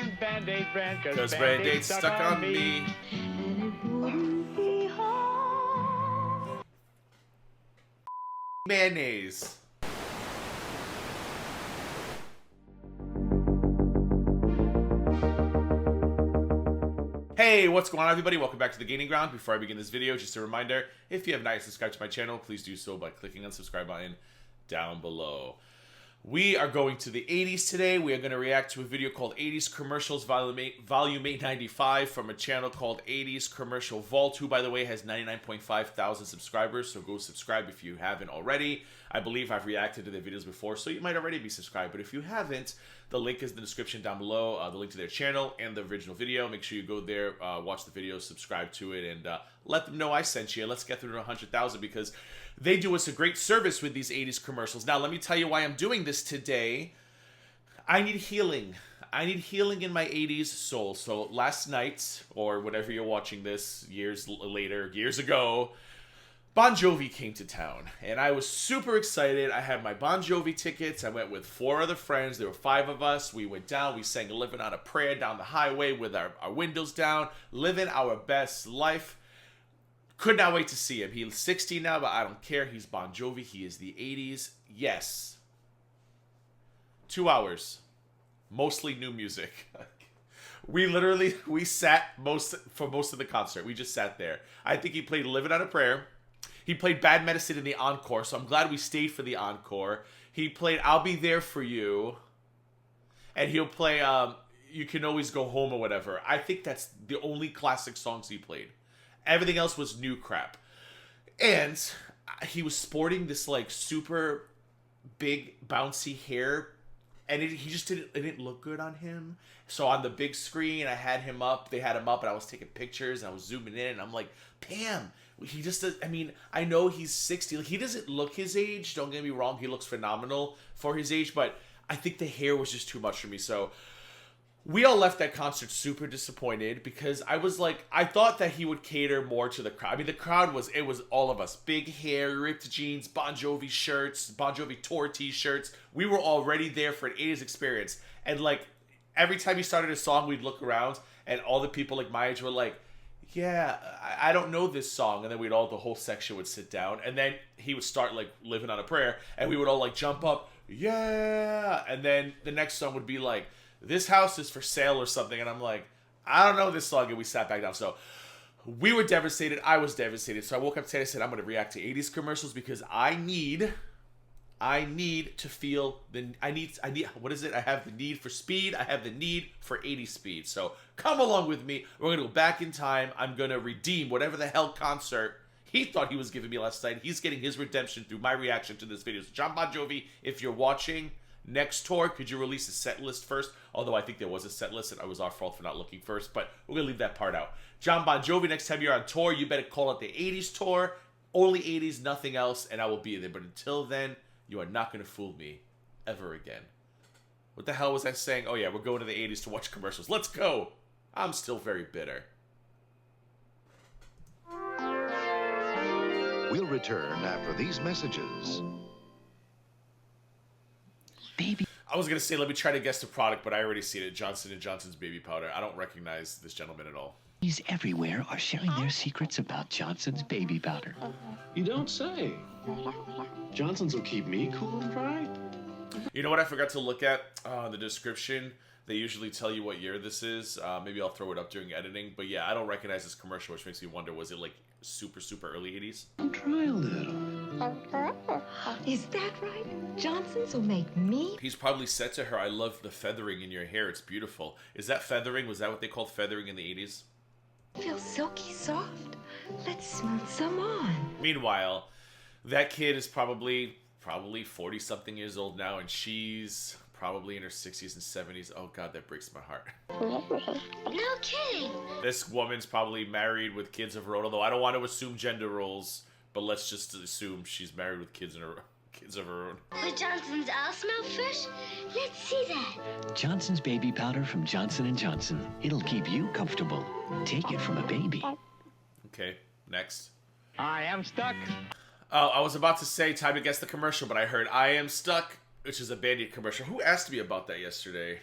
and Band-Aid brand, Cause Band-Aid's stuck on me. And it wouldn't be hard. Mayonnaise. Hey, what's going on, everybody? Welcome back to The TheGGround. Before I begin this video, just a reminder, if you have not yet subscribed to my channel, please do so by clicking on the subscribe button down below. We are going to the 80s today. We are going to react to a video called 80s Commercials Volume 895 from a channel called 80s Commercial Vault, who, by the way, has 99.5 thousand subscribers, so go subscribe if you haven't already. I believe I've reacted to their videos before, so you might already be subscribed, but if you haven't, the link is in the description down below, the link to their channel and the original video. Make sure you go there, watch the video, subscribe to it, and let them know I sent you. Let's get through to 100,000 because they do us a great service with these 80s commercials. Now, let me tell you why I'm doing this today. I need healing. I need healing in my 80s soul. So last night, or whenever you're watching this, years later, years ago, Bon Jovi came to town, and I was super excited. I had my Bon Jovi tickets. I went with 4 other friends. There were 5 of us. We went down. We sang Living on a Prayer down the highway with our windows down, living our best life. Could not wait to see him. He's 60 now, but I don't care. He's Bon Jovi. He is the 80s. Yes. 2 hours. Mostly new music. We sat for most of the concert. We just sat there. I think he played Living on a Prayer. He played Bad Medicine in the encore, so I'm glad we stayed for the encore. He played I'll Be There For You. And he'll play You Can Always Go Home or whatever. I think that's the only classic songs he played. Everything else was new crap. And he was sporting this like super big bouncy hair. And it didn't look good on him. So on the big screen, I had him up. They had him up, and I was taking pictures, and I was zooming in, and I'm like, Pam, he just does. I mean, I know he's 60. He doesn't look his age. Don't get me wrong. He looks phenomenal for his age, but I think the hair was just too much for me. So we all left that concert super disappointed because I was like, I thought that he would cater more to the crowd. I mean, the crowd was all of us. Big hair, ripped jeans, Bon Jovi shirts, Bon Jovi tour t-shirts. We were already there for an 80s experience. And like, every time he started a song, we'd look around and all the people like my age were like, yeah, I don't know this song. And then the whole section would sit down. And then he would start like Living on a Prayer. And we would all like jump up, yeah. And then the next song would be like, This House Is For Sale or something. And I'm like, I don't know this song. And we sat back down. So we were devastated. I was devastated. So I woke up today and said, I'm going to react to 80s commercials because I need to feel what is it? I have the need for speed. I have the need for 80s speed. So come along with me. We're going to go back in time. I'm going to redeem whatever the hell concert he thought he was giving me last night. He's getting his redemption through my reaction to this video. So John Bon Jovi, if you're watching, next tour, could you release a set list first? Although I think there was a set list and it was our fault for not looking first, but we're going to leave that part out. John Bon Jovi, next time you're on tour, you better call it the 80s tour. Only 80s, nothing else, and I will be there. But until then, you are not going to fool me ever again. What the hell was I saying? Oh yeah, we're going to the 80s to watch commercials. Let's go! I'm still very bitter. We'll return after these messages. Baby. I was going to say, let me try to guess the product, but I already seen it. Johnson & Johnson's baby powder. I don't recognize this gentleman at all. Babies everywhere are sharing their secrets about Johnson's baby powder. You don't say. Johnson's will keep me cool and dry. You know what I forgot to look at? The description. They usually tell you what year this is. Maybe I'll throw it up during editing. But yeah, I don't recognize this commercial, which makes me wonder, was it like super, super early 80s? Try a little. Is that right? Johnson's will make me. He's probably said to her, I love the feathering in your hair. It's beautiful. Is that feathering? Was that what they called feathering in the 80s? Feel silky soft. Let's smooth some on. Meanwhile, that kid is probably 40-something years old now, and she's probably in her 60s and 70s. Oh, God, that breaks my heart. No kidding. This woman's probably married with kids of her own, although I don't want to assume gender roles, but let's just assume she's married with kids of her own. Will Johnson's all smell fresh? Let's see that. Johnson's baby powder from Johnson & Johnson. It'll keep you comfortable. Take it from a baby. Okay, next. I am stuck. Oh, I was about to say time to guess the commercial, but I heard I Am Stuck, which is a Band-Aid commercial. Who asked me about that yesterday?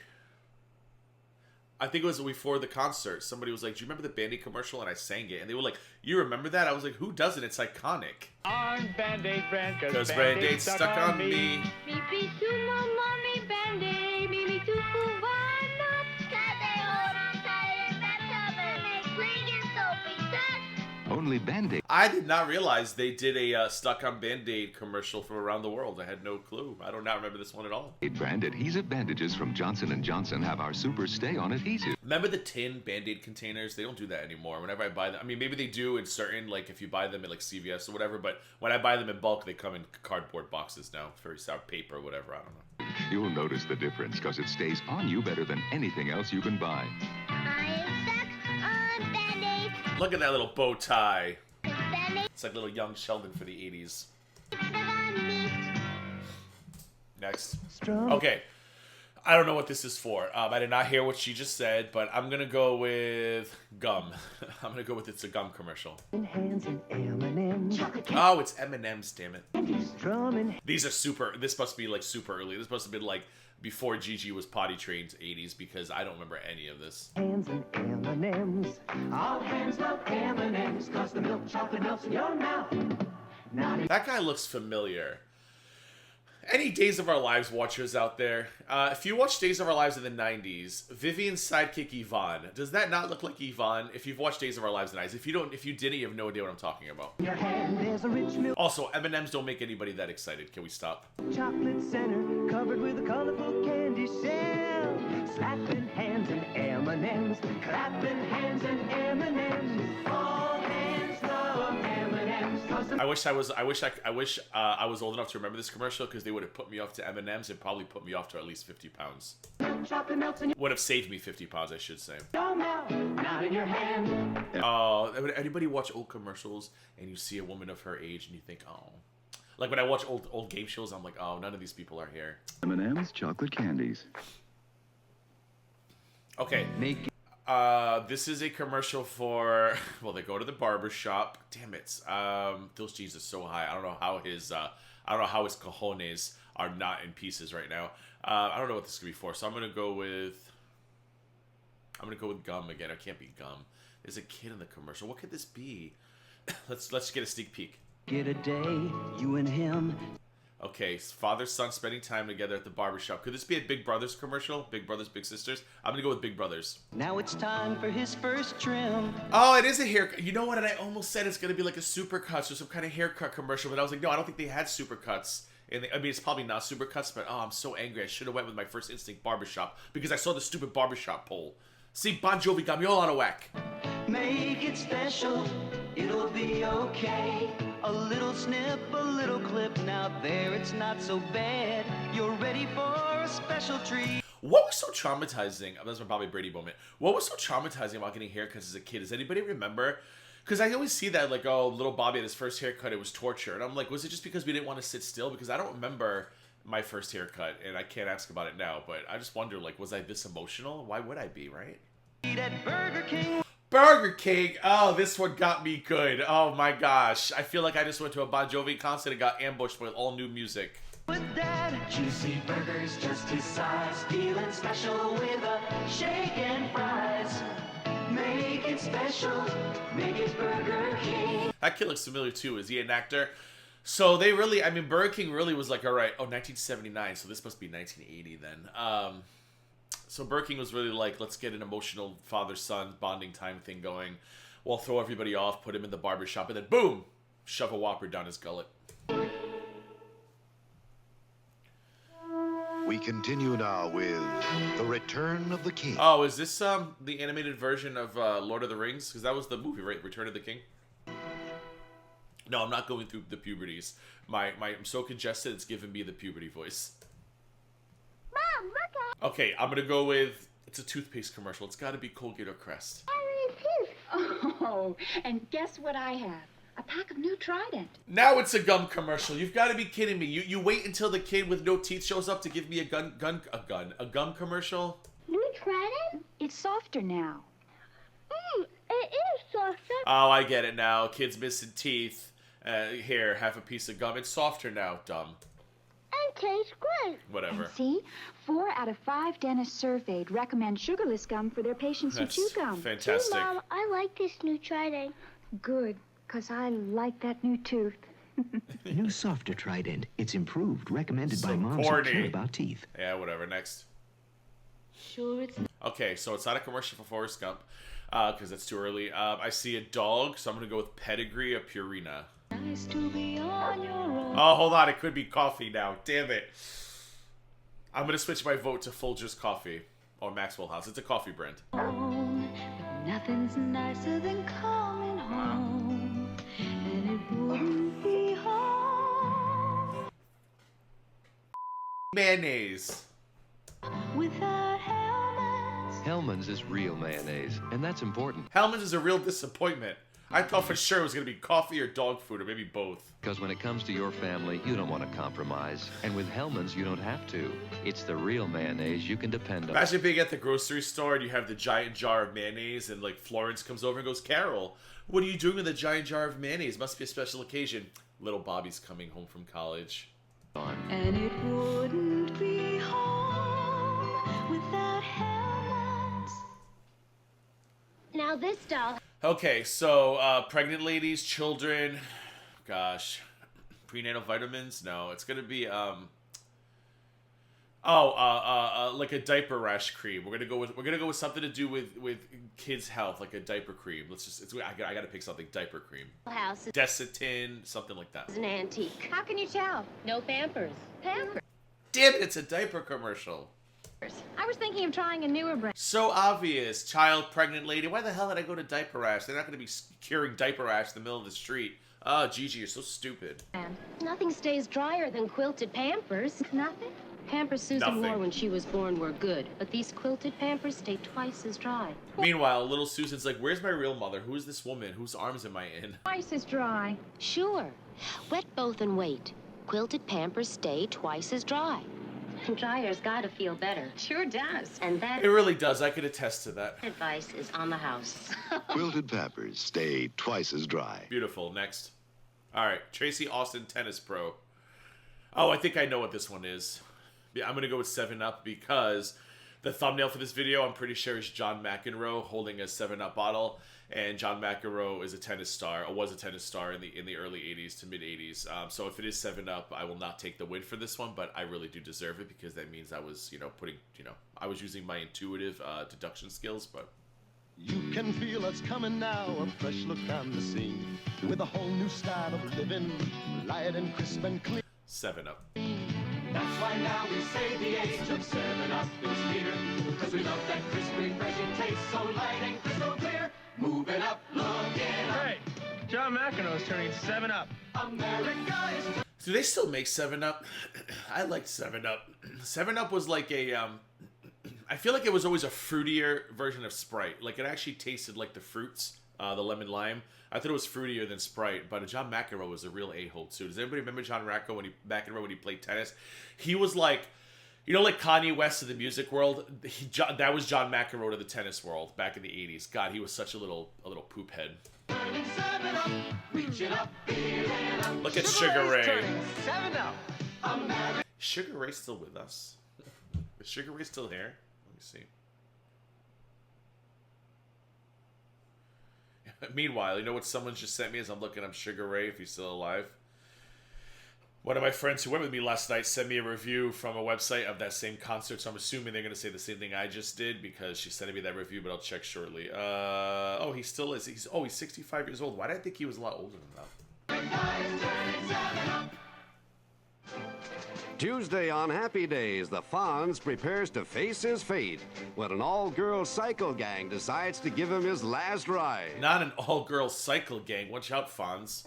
I think it was before the concert. Somebody was like, "Do you remember the Band-Aid commercial?" And I sang it, and they were like, "You remember that?" I was like, "Who doesn't? It's iconic." I'm Band-Aid brand, Cause Band-Aid stuck on me. Me sumo, mommy, Band-Aid. Me too, why not? 'Cause they hold on tight in that tub and they cling and soapy touch. Only Band-Aid I did not realize they did a stuck on Band-Aid commercial from around the world. I had no clue. I do not remember this one at all. Brand adhesive bandages from Johnson & Johnson have our super stay-on adhesive. Remember the tin Band-Aid containers? They don't do that anymore. Whenever I buy them, I mean, maybe they do in certain, like if you buy them at like CVS or whatever, but when I buy them in bulk, they come in cardboard boxes now. Very soft paper or whatever, I don't know. You'll notice the difference because it stays on you better than anything else you can buy. I am stuck on Band-Aid. Look at that little bow tie. Band-Aid It's like little young Sheldon for the 80s. stuck on me. Next. Okay. I don't know what this is for. I did not hear what she just said, but I'm going to go with gum. I'm going to go with it's a gum commercial. Oh, it's M&M's, damn it. These are super, this must be like super early. This must have been like before Gigi was potty trained 80s because I don't remember any of this. Hands and M&M's. All hands love M&M's cause the milk chocolate melts in your mouth. That guy looks familiar. Any Days of Our Lives watchers out there? If you watched Days of Our Lives in the 90s, Vivian's sidekick Yvonne, does that not look like Yvonne? If you've watched Days of Our Lives in the 90s, if you didn't, you have no idea what I'm talking about. Your hand there's a rich milk Also, M&Ms don't make anybody that excited. Can we stop? chocolate center covered with a colorful candy shell. Slapping hands and M&M's, clapping hands and M&M's. All hands love M&M's cause the I wish I was old enough to remember this commercial because they would have put me off to M&Ms and probably put me off to at least 50 pounds. milk chocolate melts in Would have saved me 50 pounds, I should say. your mouth, not in your hand. Would anybody watch old commercials and you see a woman of her age and you think, oh. Like when I watch old game shows, I'm like, oh, none of these people are here. M&M's chocolate candies. Okay. This is a commercial for, well, they go to the barber shop. Damn it. Those jeans are so high. I don't know how his cojones are not in pieces right now. I don't know what this could be for. So I'm gonna go with gum again. It can't be gum. There's a kid in the commercial. What could this be? let's get a sneak peek. Get a day, you and him. Okay, father son spending time together at the barbershop. Could this be a Big Brothers commercial? Big Brothers, Big Sisters? I'm gonna go with Big Brothers. Now it's time for his first trim. Oh, it is a haircut. You know what? And I almost said it's gonna be like a Supercuts or some kind of haircut commercial, but I was like, no, I don't think they had Supercuts. And I mean, it's probably not Supercuts, but oh, I'm so angry. I should have went with my first instinct barbershop because I saw the stupid barbershop poll. See, Bon Jovi got me all out of whack. Make it special, it'll be okay. A little snip, a little clip, now there it's not so bad. You're ready for a special treat. What was so traumatizing? That's probably a Brady moment. What was so traumatizing about getting haircuts as a kid? Does anybody remember? Because I always see that, like, oh, little Bobby had his first haircut, it was torture. And I'm like, was it just because we didn't want to sit still? Because I don't remember my first haircut, and I can't ask about it now. But I just wonder, like, was I this emotional? Why would I be, right? Eat at Burger King. Burger King. Oh, this one got me good. Oh, my gosh. I feel like I just went to a Bon Jovi concert and got ambushed with all new music. With Dad, juicy burgers just his size, feeling special with a shake and fries. Make it special, make it Burger King. That kid looks familiar too. Is he an actor? So they really, I mean, Burger King really was like, all right, 1979, so this must be 1980 then. So Burger King was really like, let's get an emotional father-son bonding time thing going. We'll throw everybody off, put him in the barbershop, and then boom, shove a Whopper down his gullet. We continue now with The Return of the King. Oh, is this the animated version of Lord of the Rings? Because that was the movie, right? Return of the King? No, I'm not going through the puberties. I'm so congested, it's giving me the puberty voice. Mom, look at Okay, I'm gonna go with, it's a toothpaste commercial. It's gotta be Colgate or Crest. Oh, and guess what I have? A pack of new Trident. Now it's a gum commercial. You've got to be kidding me. You wait until the kid with no teeth shows up to give me a gum commercial? New Trident? It's softer now. It is softer. Oh, I get it now. Kid's missing teeth. Here, have a piece of gum. It's softer now, dumb. And tastes great. Whatever. And see, 4 out of 5 dentists surveyed recommend sugarless gum for their patients who That's chew gum. fantastic. Gee, Mom, I like this new Trident. Good, 'cause I like that new tooth. New softer Trident. It's improved, recommended by So moms corny. who care about teeth. Yeah, whatever. Next. Sure, it's Okay, so it's not a commercial for Forrest Gump, because that's too early. I see a dog, so I'm going to go with Pedigree or Purina. nice to be on your own. Oh, hold on. It could be coffee now. Damn it. I'm going to switch my vote to Folgers Coffee or Maxwell House. It's a coffee brand. But nothing's nicer than coming home. And it wouldn't be home Mayonnaise. without Hellmann's. Hellmann's is real mayonnaise, and that's important. Hellmann's is a real disappointment. I thought for sure it was going to be coffee or dog food, or maybe both. Because when it comes to your family, you don't want to compromise. And with Hellmann's, you don't have to. It's the real mayonnaise you can depend on. Imagine being at the grocery store and you have the giant jar of mayonnaise, and like Florence comes over and goes, "Carol, what are you doing with a giant jar of mayonnaise? Must be a special occasion." Little Bobby's coming home from college. And it wouldn't be home without Hellmann's. Now this doll. Okay, so pregnant ladies, children, gosh, prenatal vitamins. No, it's gonna be like a diaper rash cream. We're gonna go with something to do with kids' health, like a diaper cream. I gotta pick something. Diaper cream. House Desitin, something like that. is an antique. How can you tell? No Pampers. Pampers. Damn it, it's a diaper commercial. I was thinking of trying a newer brand. So obvious. Child, pregnant lady. Why the hell did I go to diaper rash? They're not going to be curing diaper rash in the middle of the street. Oh, Gigi, you're so stupid. Nothing stays drier than quilted Pampers. Nothing? Pampers Susan Nothing. wore when she was born were good, but these quilted Pampers stay twice as dry. Meanwhile, little Susan's like, "Where's my real mother? Who is this woman? Whose arms am I in?" Twice as dry. Sure. Wet both and wait. Quilted Pampers stay twice as dry. Dryer's gotta feel better. Sure does. And that It really does. I could attest to that. advice is on the house. Quilted Pampers stay twice as dry. Beautiful. Next. All right. Tracy Austin Tennis Pro. Oh, I think I know what this one is. Yeah, I'm going to go with 7-Up because the thumbnail for this video, I'm pretty sure, is John McEnroe holding a 7-Up bottle. And John McEnroe is a tennis star, or was a tennis star in the early 80s to mid 80s. So if it is 7-Up, I will not take the win for this one, but I really do deserve it because that means I was, I was using my intuitive deduction skills, but You can feel us coming now, a fresh look on the scene, with a whole new style of living, light and crisp and clean. 7-Up. That's why now we say the age of 7-Up is here. Because we love that crisp, refreshing taste, so light and crystal clear. Moving up, looking up. Hey, John McEnroe's turning 7-Up. America is... Do they still make 7-Up? I liked 7-Up. 7-Up was like a, I feel like it was always a fruitier version of Sprite. Like, it actually tasted like the fruits, the lemon lime. I thought it was fruitier than Sprite, but John McEnroe was a real a-hole, too. Does anybody remember John McEnroe when he played tennis? He was like, like Kanye West of the music world? That was John McEnroe to the tennis world back in the 80s. God, he was such a little poop head. Look at Sugar Ray. 7-Up. Sugar Ray's still with us? Is Sugar Ray still here? Let me see. Meanwhile, you know what someone just sent me as I'm looking up Sugar Ray, if he's still alive? One of my friends who went with me last night sent me a review from a website of that same concert, so I'm assuming they're going to say the same thing I just did because she's sending me that review, but I'll check shortly. Oh, he still is. He's 65 years old. Why did I think he was a lot older than that? Tuesday on Happy Days, the Fonz prepares to face his fate when an all-girl cycle gang decides to give him his last ride. Not an all-girl cycle gang. Watch out, Fonz.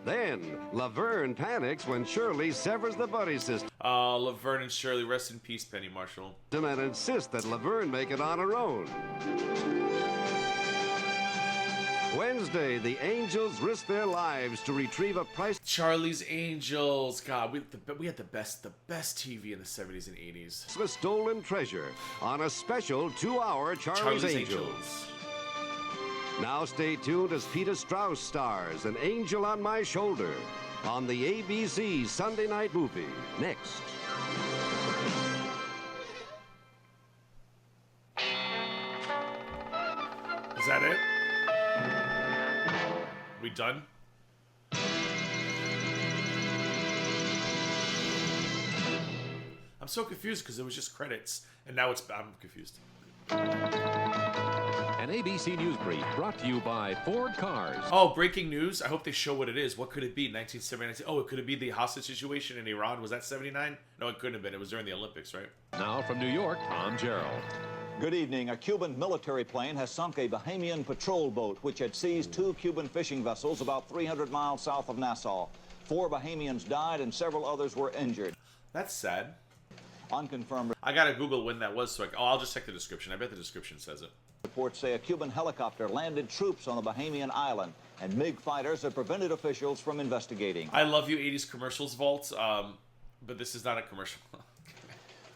Then, Laverne panics when Shirley severs the buddy system. Laverne and Shirley, rest in peace, Penny Marshall. And insists that Laverne make it on her own. Wednesday, the Angels risk their lives to retrieve a price. Charlie's Angels. God, we had the best TV in the 70s and 80s. A stolen treasure on a special 2-hour Charlie's Angels. Now stay tuned as Peter Strauss stars An Angel on My Shoulder on the ABC Sunday Night Movie. Next. Is that it? We done? I'm so confused because it was just credits, and now I'm confused. An ABC News Brief brought to you by Ford Cars. Oh, breaking news. I hope they show what it is. What could it be? 1979. Oh, it could have been the hostage situation in Iran. Was that 79? No, it couldn't have been. It was during the Olympics, right? Now from New York, Tom Gerald. Good evening. A Cuban military plane has sunk a Bahamian patrol boat, which had seized 2 Cuban fishing vessels about 300 miles south of Nassau. 4 Bahamians died and several others were injured. That's sad. Unconfirmed. I gotta Google when that was, so I'll just check the description. I bet the description says it. Reports say a Cuban helicopter landed troops on the Bahamian island, and MiG fighters have prevented officials from investigating. I love you, 80s commercials, Vault, but this is not a commercial.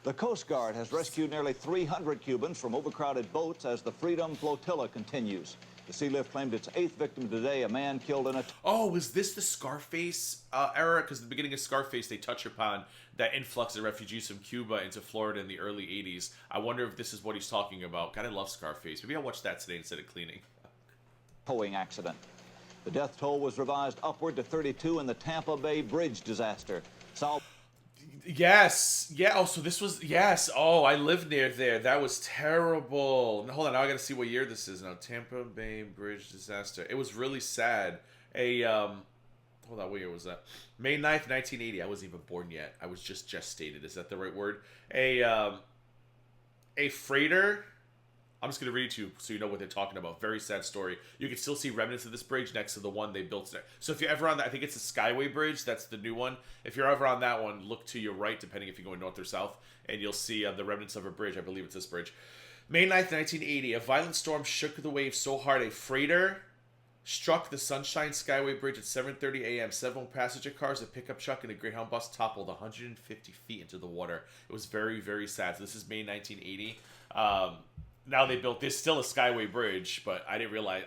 The Coast Guard has rescued nearly 300 Cubans from overcrowded boats as the Freedom Flotilla continues. The Sea Lift claimed its 8th victim today, a man killed in a... Oh, was this the Scarface era? Because at the beginning of Scarface, they touch upon that influx of refugees from Cuba into Florida in the early 80s. I wonder if this is what he's talking about. God, I love Scarface. Maybe I'll watch that today instead of cleaning. Towing accident. The death toll was revised upward to 32 in the Tampa Bay bridge disaster. Yes. Yeah. Oh, so this was... Yes. Oh, I lived near there. That was terrible. Now, hold on. Now I got to see what year this is now. Tampa Bay Bridge disaster. It was really sad. Hold on. What year was that? May 9th, 1980. I wasn't even born yet. I was just gestated. Is that the right word? A freighter... I'm just going to read it to you so you know what they're talking about. Very sad story. You can still see remnants of this bridge next to the one they built there. So if you're ever on that, I think it's the Skyway Bridge. That's the new one. If you're ever on that one, look to your right, depending if you're going north or south, and you'll see the remnants of a bridge. I believe it's this bridge. May 9th, 1980. A violent storm shook the waves so hard a freighter struck the Sunshine Skyway Bridge at 7:30 a.m. Several passenger cars, a pickup truck, and a Greyhound bus toppled 150 feet into the water. It was very, very sad. So this is May 1980. Now they built this, still a Skyway Bridge, but I didn't realize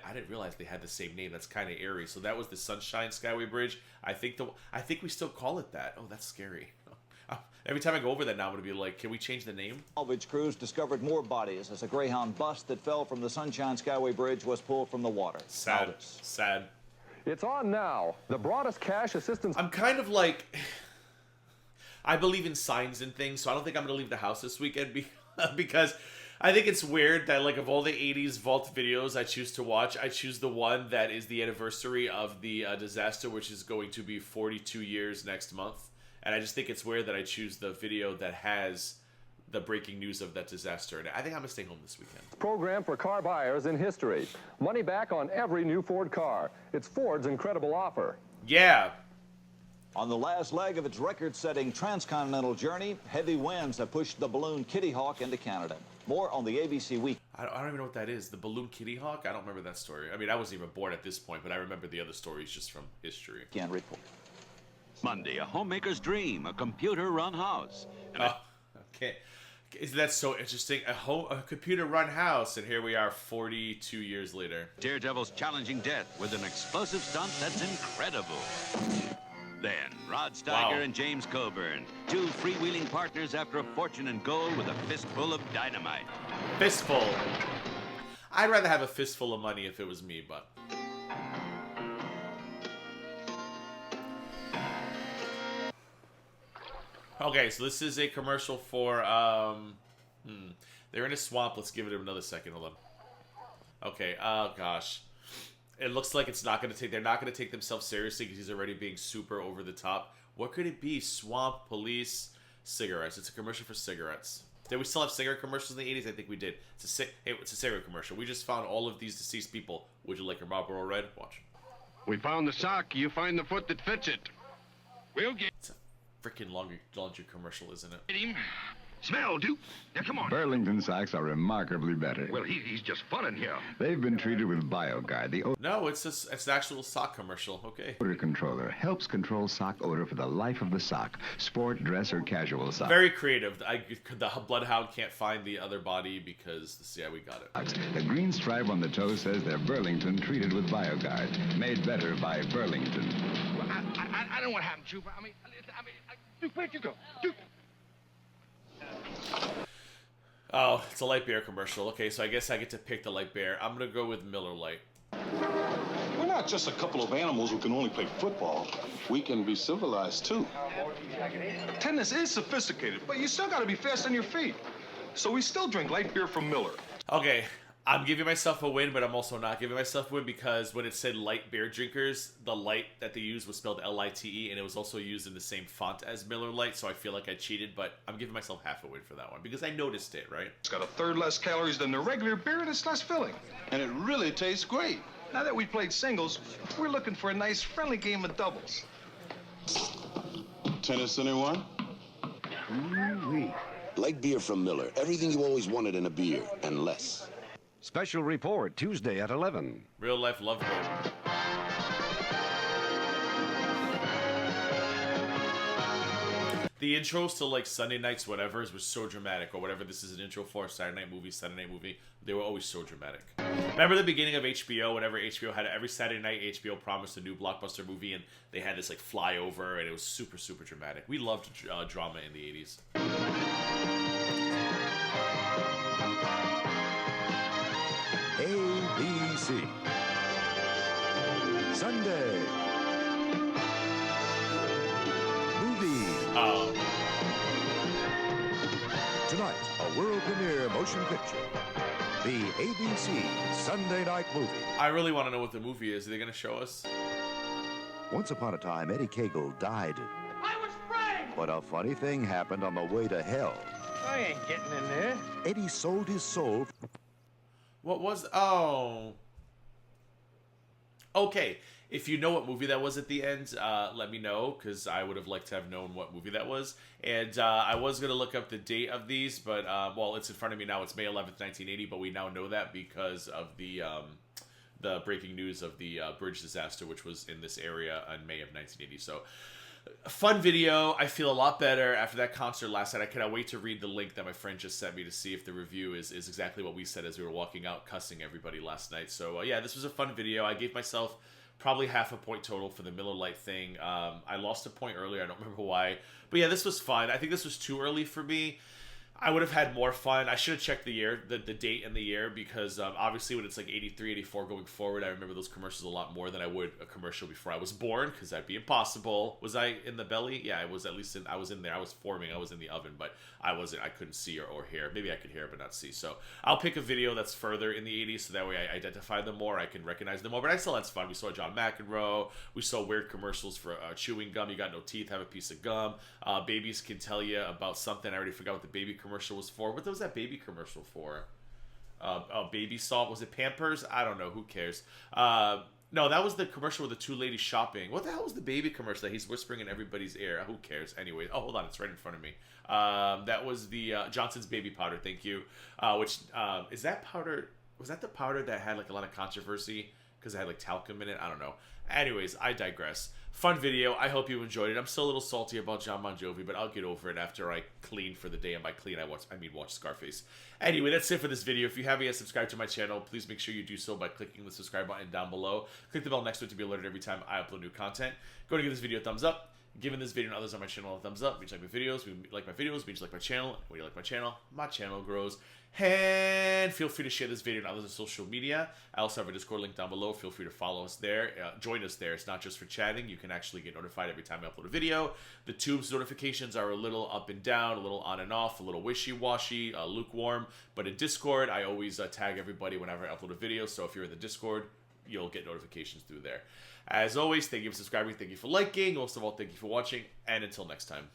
they had the same name. That's kind of eerie. So that was the Sunshine Skyway Bridge. I think we still call it that. Oh, that's scary. Every time I go over that now, I'm gonna be like, can we change the name? Salvage crews discovered more bodies as a Greyhound bus that fell from the Sunshine Skyway Bridge was pulled from the water. Sad. Sad. It's on now. The broadest cash assistance. I'm kind of like, I believe in signs and things, so I don't think I'm gonna leave the house this weekend because I think it's weird that, like, of all the 80s vault videos I choose to watch, I choose the one that is the anniversary of the disaster, which is going to be 42 years next month. And I just think it's weird that I choose the video that has the breaking news of that disaster. And I think I'm going to stay home this weekend. Program for car buyers in history. Money back on every new Ford car. It's Ford's incredible offer. Yeah. On the last leg of its record-setting transcontinental journey, heavy winds have pushed the balloon Kitty Hawk into Canada. More on the ABC Week. I don't even know what that is. The balloon Kitty Hawk? I don't remember that story. I mean, I wasn't even born at this point, but I remember the other stories just from history. Can't report. Monday, a homemaker's dream, a computer-run house. Okay. Isn't that so interesting? A computer-run house, and here we are 42 years later. Daredevil's challenging death with an explosive stunt that's incredible. Then, Rod Steiger and James Coburn, 2 freewheeling partners after a fortune in gold with a fistful of dynamite. Fistful. I'd rather have a fistful of money if it was me, but... Okay, so this is a commercial for, they're in a swamp. Let's give it another second. Hold on. Okay, oh gosh. It looks like they're not going to take themselves seriously because he's already being super over the top. What could it be? Swamp, police, cigarettes. It's a commercial for cigarettes. Did we still have cigarette commercials in the 80s? I think we did. It's a cigarette commercial. We just found all of these deceased people. Would you like a Marlboro Red? Watch. We found the sock. You find the foot that fits it. We'll get... It's a freaking laundry commercial, isn't it? him. Smell, Duke. Now, come on. Burlington socks are remarkably better. Well, he's just fun in here. They've been treated with BioGuard, the No, it's an actual sock commercial. Okay. odor controller. Helps control sock odor for the life of the sock. Sport, dress, or casual sock. Very creative. The Bloodhound can't find the other body because, yeah, we got it. The green stripe on the toe says they're Burlington treated with BioGuard. Made better by Burlington. Well, I don't know what happened, Trooper. Duke, where'd you go? Duke. Oh, it's a light beer commercial. Okay, so I guess I get to pick the light beer. I'm going to go with Miller Lite. We're not just a couple of animals who can only play football. We can be civilized, too. Tennis is sophisticated, but you still got to be fast on your feet. So we still drink light beer from Miller. Okay, I'm giving myself a win, but I'm also not giving myself a win because when it said light beer drinkers, the light that they used was spelled L-I-T-E, and it was also used in the same font as Miller Lite, so I feel like I cheated, but I'm giving myself half a win for that one because I noticed it, right? It's got a third less calories than the regular beer, and it's less filling. And it really tastes great. Now that we played singles, we're looking for a nice, friendly game of doubles. Tennis, anyone? Ooh-wee. Light beer from Miller. Everything you always wanted in a beer, and less. Special report Tuesday at 11. Real life love boat. The intros to like Sunday Nights Whatever's was so dramatic, or whatever this is an intro for, Saturday Night Movie. They were always so dramatic. Remember the beginning of HBO, whenever HBO had every Saturday night, HBO promised a new blockbuster movie, and they had this like flyover, and it was super, super dramatic. We loved drama in the 80s. ABC. Sunday. Movies. Oh. Tonight, a world premiere motion picture. The ABC Sunday Night Movie. I really want to know what the movie is. Are they going to show us? Once upon a time, Eddie Cagle died. I was framed! But a funny thing happened on the way to hell. I ain't getting in there. Eddie sold his soul. What was... Oh. Okay. If you know what movie that was at the end, let me know, because I would have liked to have known what movie that was. And I was going to look up the date of these, but, well, it's in front of me now. It's May 11th, 1980, but we now know that because of the breaking news of the bridge disaster, which was in this area in May of 1980. So, a fun video. I feel a lot better after that concert last night. I cannot wait to read the link that my friend just sent me to see if the review is exactly what we said as we were walking out cussing everybody last night. So, yeah, this was a fun video. I gave myself probably half a point total for the Miller Lite thing. I lost a point earlier. I don't remember why. But yeah, this was fun. I think this was too early for me. I would have had more fun. I should have checked the year, the date and the year, because obviously when it's like 83, 84 going forward, I remember those commercials a lot more than I would a commercial before I was born, because that'd be impossible. Was I in the belly? Yeah, I was at least I was in there. I was forming. I was in the oven, but I couldn't see or hear. Maybe I could hear but not see. So I'll pick a video that's further in the 80s, so that way I identify them more. I can recognize them more, but I still had fun. We saw John McEnroe. We saw weird commercials for chewing gum. You got no teeth, have a piece of gum. Babies can tell you about something. I already forgot what the baby commercial was for. What was that baby commercial for? Baby salt. Was it Pampers? I don't know. Who cares? No, that was the commercial with the two ladies shopping. What the hell was the baby commercial that he's whispering in everybody's ear? Who cares? Anyway. Oh, hold on. It's right in front of me. That was the Johnson's baby powder. Thank you. Which, is that powder? Was that the powder that had like a lot of controversy? Because it had like talcum in it? I don't know. Anyways, I digress. Fun video. I hope you enjoyed it. I'm still a little salty about John Bon Jovi, but I'll get over it after I clean for the day. And by clean, I mean watch Scarface. Anyway, that's it for this video. If you haven't yet subscribed to my channel, please make sure you do so by clicking the subscribe button down below. Click the bell next to it to be alerted every time I upload new content. Go and give this video a thumbs up. Giving this video and others on my channel a thumbs up means you like my videos. When you like my videos means you like my channel. When you like my channel grows. And feel free to share this video and others on social media. I also have a Discord link down below. Feel free to follow us there. Join us there. It's not just for chatting. You can actually get notified every time I upload a video. The Tube's notifications are a little up and down, a little on and off, a little wishy-washy, lukewarm. But in Discord, I always tag everybody whenever I upload a video. So if you're in the Discord, you'll get notifications through there. As always, thank you for subscribing. Thank you for liking. Most of all, thank you for watching. And until next time.